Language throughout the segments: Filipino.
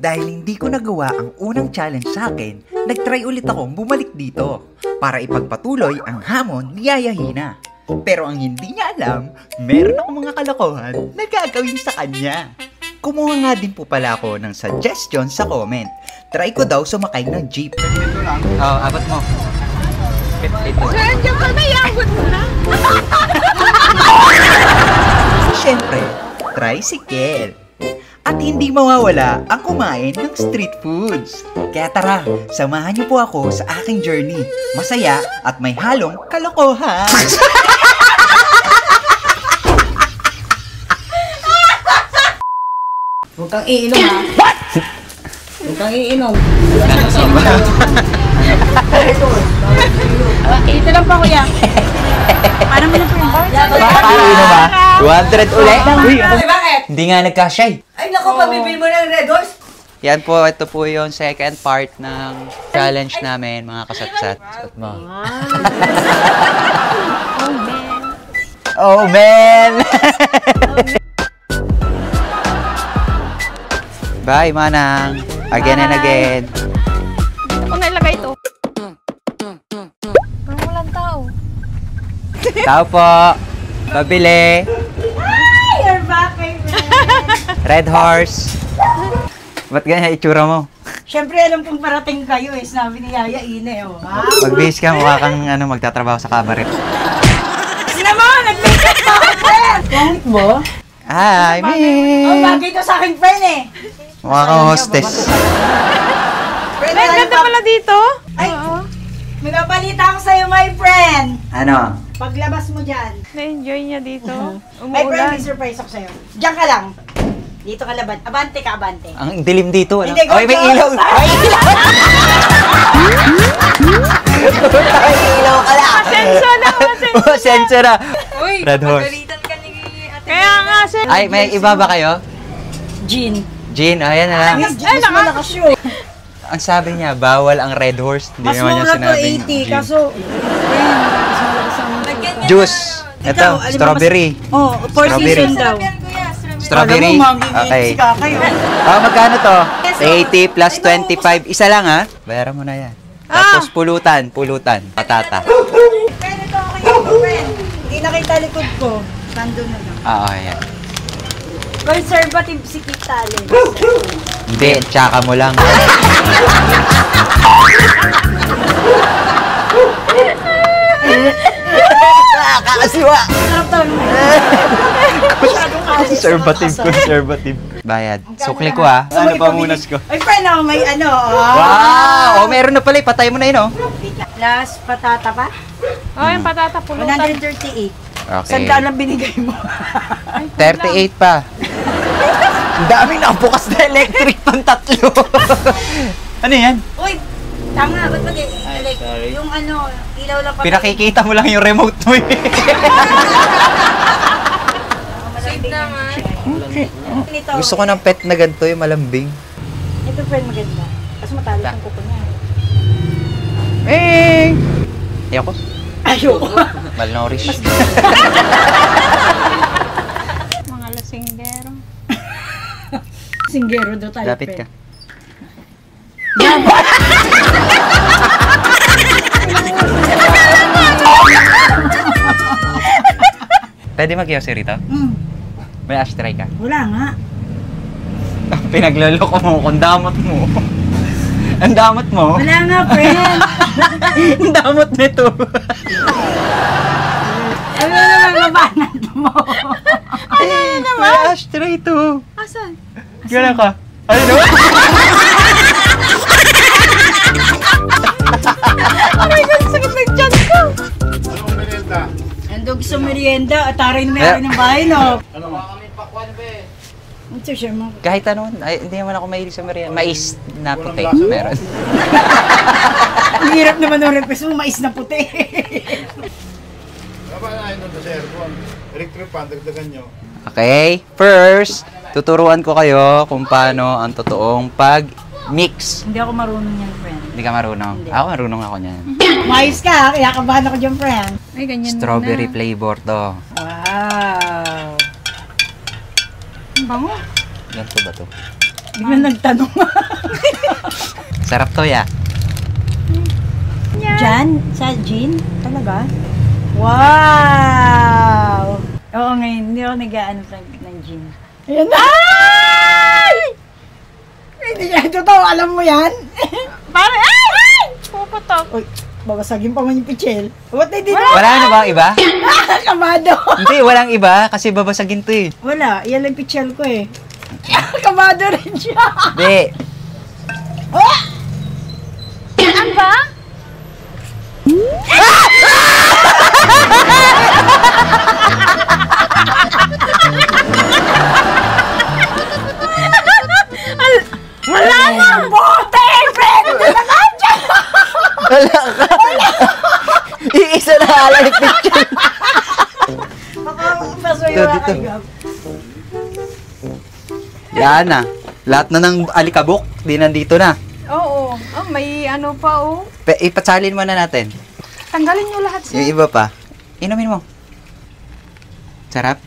Dahil hindi ko nagawa ang unang challenge sa akin, nagtry ulit akong bumalik dito para ipagpatuloy ang hamon ni Yaya Hina. Pero ang hindi niya alam, meron akong mga kalokohan na gagawin sa kanya. Kumuha nga din po pala ako ng suggestion sa comment. Try ko daw sumakay ng jeep. Ito lang. Oo, abot mo. Ito. Diyan ka na, iabot mo na. Siyempre, tricycle. At hindi mawawala ang kumain ng street foods. Kaya tara, samahan niyo po ako sa aking journey. Masaya at may halong kalokohan. Huwag kang iinom ha. What? Huwag kang iinom. Ito lang pa kuya. Paano mo na po yung bar? Iinom ba? 200 ulit? Uy, Bakit? hindi nga nagkasya eh. Ay naku, pabibil mo ng Red Horse. Yan po, ito po yung second part ng challenge namin, mga kasatsat. Suot mo. Oh, man! Bye, manang. Again and again. Dito ko nailagay ito. Parang walang tao. Tao po. Pabili. Ay, you're back, my friend. Red Horse. Ba't ganyan itsura mo? Siyempre, alam kong parating kayo eh. Sinabi ni Yaya Ine, oh. Ha? Magbihis ka, mukha kang magtatrabaho sa cabaret. Sino mo? Nag-makeup pa ako, friend! Pangit mo? Hi, Oh, me! bagay to sa akin, friend eh. Mukha kang hostess. Friend, May ganda pala dito. Ay, may babalita ako sa'yo, my friend. Ano? Paglabas mo dyan. Na-enjoy niya dito. My friend, Umuulan. may surprise ako sa'yo. Diyan ka lang. Dito ka laban. Abante ka, abante. Ang dilim dito. Ano? Hindi, go, Ay, may go. ilaw! May ilaw! May ilaw ka lang! Senso na, senso. Oh, sensor na! Uy, Red Horse. ka ni Ate. Kaya nga, sir. Ay, may iba ba kayo? Jean. Jean, ayan na lang. Jean, mas malakas yun. Ang sabi niya, bawal ang Red Horse. Hindi Mas naman niya mura to sinabing 80, Jean. kaso... Friend, mas malakas ang... Juice. Ito, Ikaw, alam mo, strawberry. Oh, four Strawberry. season daw. Strawberry? Alam mo, magiging Okay. ka kayo. Magkano to? 80 plus 25. Isa lang ha? Bayaran mo na yan. Tapos pulutan, patata. Friend, ito ako kayo, friend. Hindi nakita likod ko. Nandun na lang. Ayan. Conservative si Kita Alex. Hindi, tsaka mo lang. Kakasiwa! Sarap daw naman. Conservative. Bayad. Sukli ko ha. Ano pa munas ko? Ay, friend, oh, may ano. Wow! Oh, meron na pala. Patay mo na yun, oh. Last patata pa? Oh, yung patata pulutan. 138. Okay. Sandaan lang binigay mo. 38 pa. Ang daming nakabukas na electric pang tatlo. Ano yan? Uy, tama. Ba't mag-electric? Yung ano, ilaw lang pa. Pinakikita mo lang yung remote mo eh. Save naman. Okay. Ito. Gusto ko ng pet na ganito, yung malambing. Ito, friend, maganda. Kasi matalas ang kuko niya. Ayoko. Ayoko. Malnourished. Mga lasinggero. Singgero daw tayo, Lapit ka. Pwede mag-yosi rito? May ashtray ka? Wala nga. Pinagloloko mo kung damot mo. Ang damot mo? Wala nga, friend. Ang damot nito. Ano naman mabanat mo? Ano naman? May ashtray to. Asan? Gano'n ka? Ano? Oh my God, sakit ng tiyan ko. Andog sa merienda at taray na meron ng bahay, no? Ano ba kami pakwan, be? Ito siya mo. Kahit ano, ay, hindi naman ako mahilig sa merienda. Mais na puti. Meron. Ang hirap naman ng request mo, mais na puti. Ano ba na yun sa aircon? Electric pan, dagdagan nyo. Okay, first, tuturuan ko kayo kung paano ang totoong pag-mix. Hindi ako marunong yan, friend. Hindi ka marunong? Hindi. Ako marunong ako niyan. Mais ka, kaya kabahan ako dyan, friend. Ay, ganyan Strawberry na. flavor to. Wow. Ang bango. Ganito ba to? Biglang nagtanong. Sarap to, ya. Jan? Sa gin? Talaga? Wow! Oo, ngayon, hindi ako nag-aano ng gin. Ayan na! Ay! Hindi yan totoo, alam mo yan? Parang, ay! Puputok. Uy, babasagin pa man yung pichel. What they did? Wala na ba iba? Kamado! Hindi, walang iba kasi babasagin to eh. Wala, yan lang pichel ko eh. Kamado rin siya. Hindi. Ano ba? Wala na! Bote! Friend! Wala ka. Iisa na ala ni picture. Paso Dito, dito. Yan na. Lahat na ng alikabok, di nandito na. Oo. Oh, may ano pa, oh. Ipatsalin muna natin. Tanggalin nyo lahat, sir. Yung iba pa. Inumin mo. Sarap?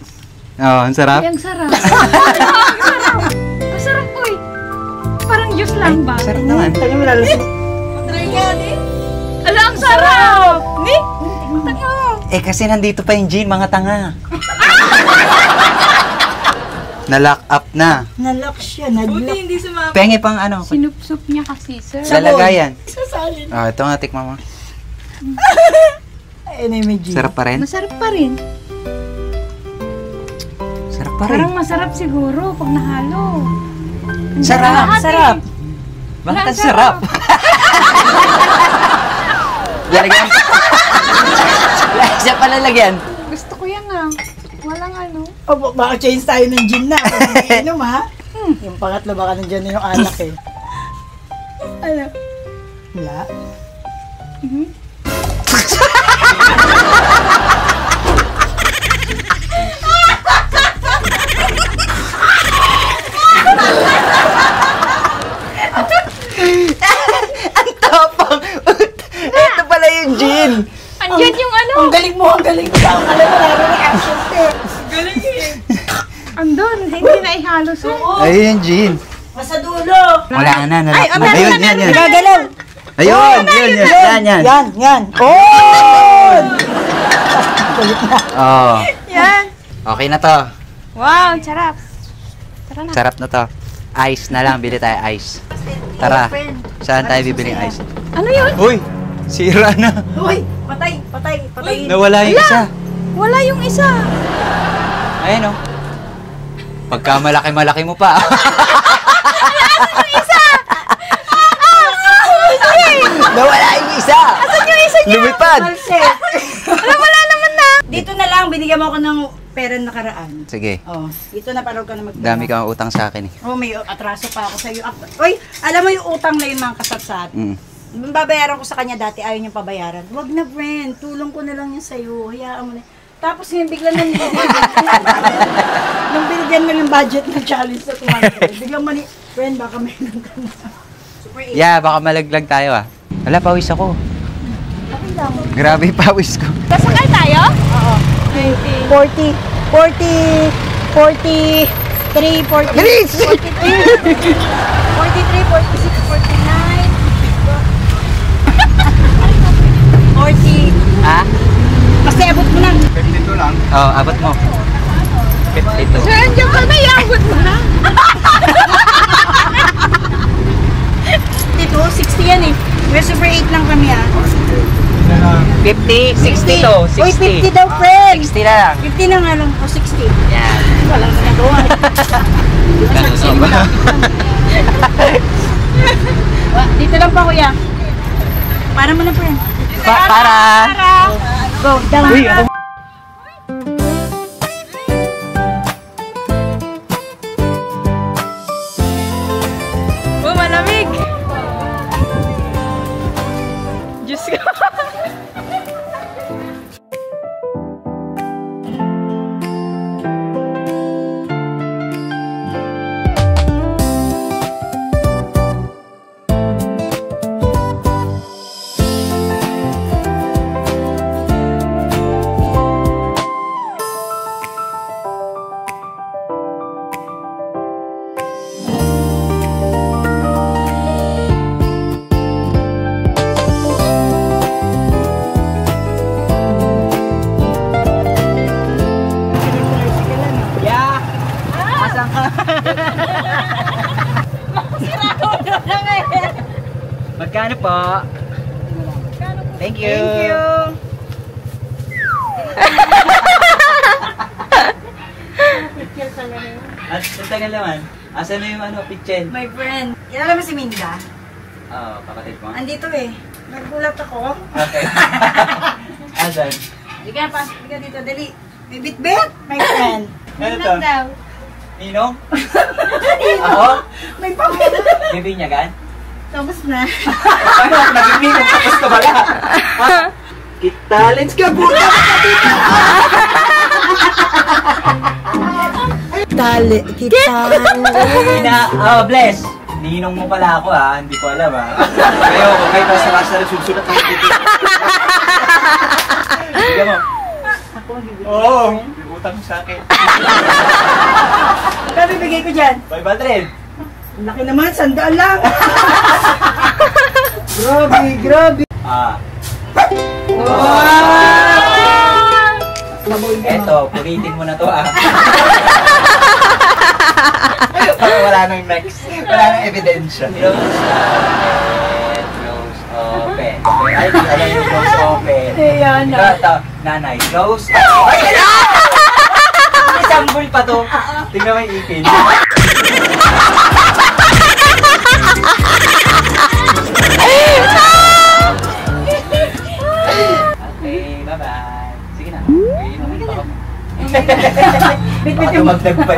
Oo, ang sarap. Ay, ang sarap. Ang sarap. Ang sarap, uy. Parang juice lang ba? Sarap naman. Tayo mo lalasing. Ala, ang sarap! Ni? Tango. Eh kasi nandito pa yung gin, mga tanga. Na-lock up na. Nalock siya, naglock. Pengi pang ano. Sinup-sup niya kasi, sir. Lalagayan. Sasalin. Oh, ito nga, tikman mo. Ayun ay may gin. Sarap pa rin? Masarap pa rin. Sarap pa rin. Parang masarap siguro pag nahalo. Sarap! Lahat Sarap! eh. Bakit Wala, ang sarap? Lalagyan. Siya pala lagyan. Gusto ko yan ah. Walang ano. O, baka change tayo ng gin na. Kung inom ha. Yung pangatlo baka nandiyan na yung alak eh. Ano? Wala. Ang tapang! Ito pala yung gin! Andyan yung ano. Ang galing mo, ang galing mo. Alam mo, laro ng action eh. Andun. Hindi na ihalo, sir. Ayun yung gin. Masa dulo. Wala na, nalak na. meron Ayun, na, yan, yan. Gagalaw. Ayun, yun, yan, yan. Yan. Oh! Kulit na. Oh, Yan. okay na to. Wow, sarap. Tara na. Sarap na to. Ice na lang, bili tayo ice. Tara, saan tayo bibiling ice? Ano yun? Uy, sira na. Uy, patay. Nawala yung isa. Wala yung isa. Ayun oh. Pagka malaki-malaki mo pa. Nawala yung isa. Asan yung isa niya? Lumipad. Malset. Wala naman na. Dito na lang, binigyan mo ako ng pera nakaraan. Sige, Oh, dito na parang ka na magdala. dami kang utang sa akin eh. Oh, may atraso pa ako sa iyo. Uy, alam mo yung utang na yun mga kasat-sat. Babayaran ko sa kanya dati, ayaw niyang pabayaran. Wag na, friend. Tulong ko na lang yan sa'yo. Hayaan mo na. Tapos ngayon biglang nung binigyan mo yung budget na challenge sa tumato. Biglang mani, friend, baka meron ka na. Super 8. Yeah, baka malaglag tayo ah. Wala, pawis ako. Okay lang. Grabe pawis ko. Sasakay tayo? Oo. 40, 43, 40, Bilis! 43, 43, 46, 49, 40. Ha? Basta abot mo na. 52 lang. Oh, abot mo. 52. Sir, andyan ka na. Iabot mo na. Dito, 60 yan eh. May super 8 lang kami ah. 50, 60 to, 60. Uy, 50 daw, friend. 60 na lang. 50 na nga lang. O, 60. Yan. Walang nagawa. Ganun ba? Dito lang pa, kuya. Para mo na, friend. Para. Go, down. Uy, ako. Oh, malamig. Diyos ko. Magkano po? Thank you. Thank you. Picture talaga yun. At tagal naman. Asan na yung pitchen? My friend. Kilala mo si Minda? Oo, kapatid mo. Andito eh. Nagulat ako. Okay. Asan? Halika, pasok ka dito. Dali. May bit-bit, my friend. Ano to? daw. Ninong? Ako? May pamilya. Bibinyagan? Tapos na. Paano ako naging ninong tapos na wala? Talents ka puta! Kita. Bless! Ninong mo pala ako hindi ko alam Kayo pa sa kasa nagsusulat ng dito. Sige mo. Oo, utang mo sa akin. Magkano bigay ko dyan? 500. Laki naman, 100 lang. Grabe. Eto, puritin mo na to Para wala nang next. Wala nang ebidensya. Close open. Ay, di alam yung close open. Ayan na. Ito, nanay, close open. Ay, may sambol pa to. Tingnan mo yung ipin. Okay, bye-bye. Sige na. Baka dumagdag pa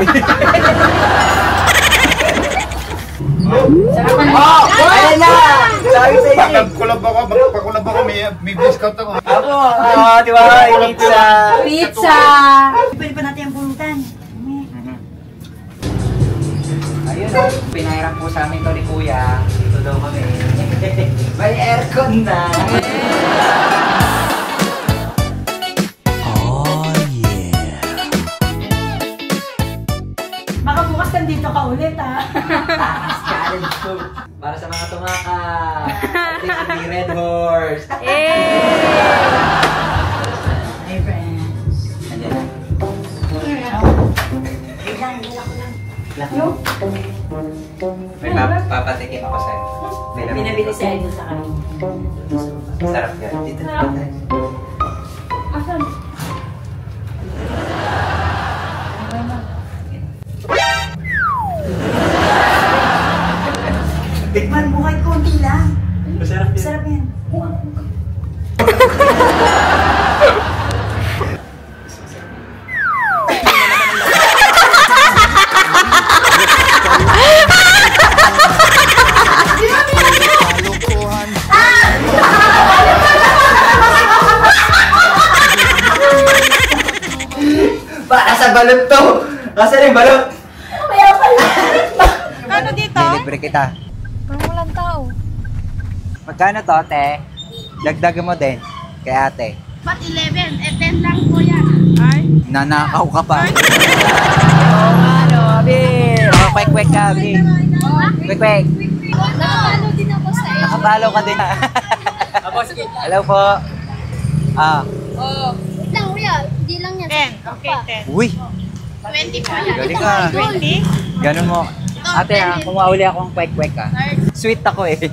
Ayan na! Sabi sa inyo. Pagkulab ako, may discount ako. Apo, di ba? Pizza. Pizza! Pwede pa natin yung pulutan. Ayun, pinahiram po sa amin to ni Kuya. Dito daw kami. May aircon na. Baka bukas nandito ka ulit Takas challenge to. Para sa mga tumaka. At least hindi Red Horse. My friends. Nandiyan na. May papatikim ako sa'yo. Pinabili sa Edo sa kanya. Sarap yan. Dito na tayo. Asan? Man, buhay konti lang. Masarap yan. Sarap yan. Para sa balot to! Asan yung balot? Kaya pala. Ano dito? Libre kita. Parang walang tao. Magkano to, te? Dagdagan mo din. Kay ate. Ba't 11? 10 lang po yan. Ay? Nanakaw ka pa. Kwek-kwek ka, Bi. Kwek-kwek. Nakapalo din ako sa iyo. Nakapalo ka din. Hello po. Oo. Wait lang, kuya. Hindi lang yan. 10. Okay, 10. Uy, 20 po yan. galing ka. 20? Ganun mo. Ate, kung mauli akong kwek-kwek ka. Sweet ako eh.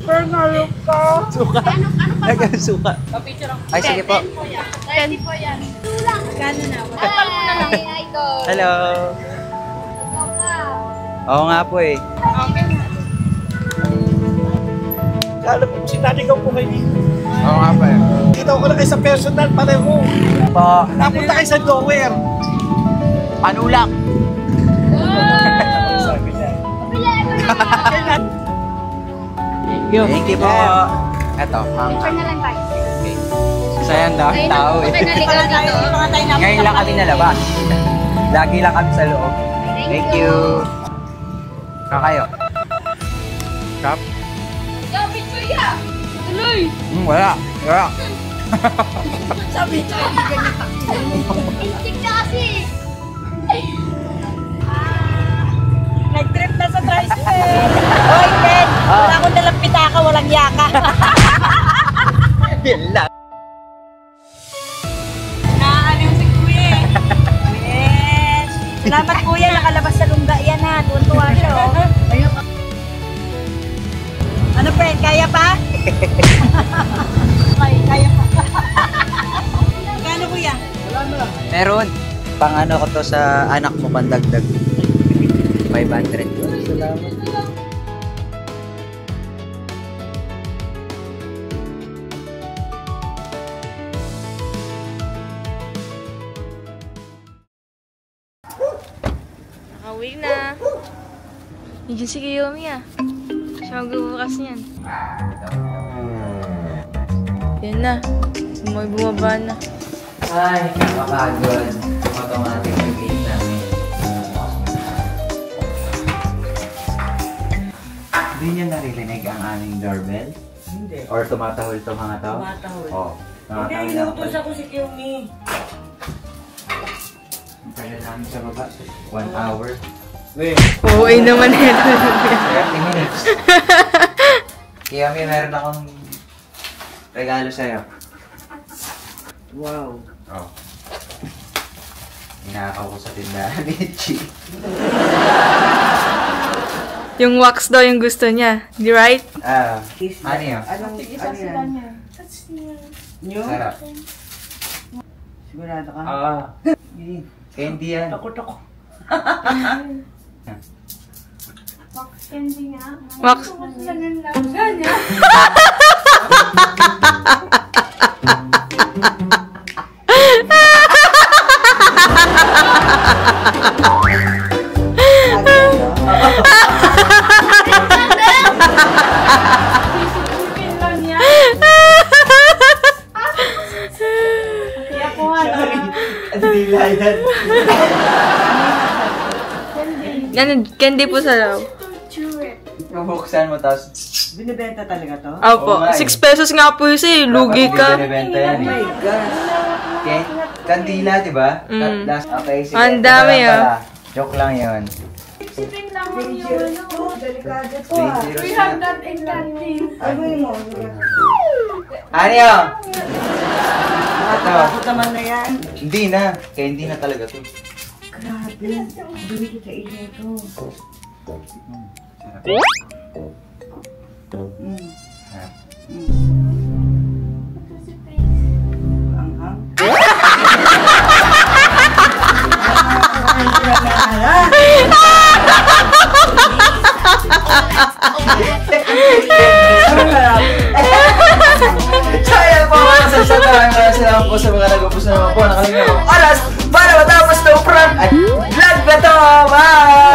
Pernalok ka. Suka. Ano pa? Suka. Ay, sige po. 10 po yan. 30 po yan. Tulang. Gano na? Hi, idol. Hello. Ikaw ka. Oo nga po eh. Okay na. Alam mo, sinaligaw ko kayo dito. Oo nga po eh. Dito ako na kayo sa personal, pareho. Po. Napunta kayo sa Dower. Panulak. Wow! Sabi niya. Kapila ko na. Thank you po. Eto. Picture na lang tayo. Sayang dami tao eh. Okay, naligaw dito. Ngayon lang kami nalabas. Lagi lang kami sa loob. Thank you. Kakayo. Kap? Yo, picture ya! Tuloy! Wala. Wala. Sabi ko, instinct na kasi. Nag-trip na sa tricycle. Hoy, Ben. Wala akong dalang pitaka, walang yaka. Yan lang. Naaliw si Kuya. Yes. Salamat kuya, nakalabas sa lungga yan ha. Tuwan-tuwa siya oh. Ano friend, kaya pa? Kaya pa. Kano kuya? Meron. Pang ano ko to sa anak mo, pandagdag. 500. Salamat. Nakauwi na. Nandiyan si Kiyomi ah. Siya magbubukas niyan. Yan na. May bumaba na. Ay, nakakagod. Automatic yung gate namin. Hindi niyo naririnig ang aming doorbell? Hindi. Or tumatahol to mga to? Tumatahol. Oo. Hindi, inutos ako si Kiyomi. Kaya namin sa baba. 1 hour. Oo, ay naman ito. 30 minutes. Kaya meron akong regalo sa'yo. Wow. Oh. Inakaw ko sa tindahan ni Chi. Yung wax daw yung gusto niya. Di right? Ano yun? Anong yan? New? Sarap. Sigurado ka? Oo. Candy yan. Takot ako. Wax. Yan, candy po sa loob. Bubuksan mo tapos... Binibenta talaga to? Opo, Oo nga eh. 6 pesos nga po isa eh. Lugi Dapat ka. hindi binibenta yan eh. gosh. Kandila, di ba? Mm. Okay, sige. Ang dami, Ito lang ah. pala. Joke lang yun. Delikado to 306 na. Ano mo? Ano yun? Ito. Takot naman na yan. Hindi na. Kaya hindi na talaga to. Grabe. Bumili sa inyo to. Sarap. Sarap. Anghang. Kaya po mga sasabahan ko salamat po sa mga nag-upos na naman po. Nakalimutan ko oras para matapos ng prank at vlog na to. Bye!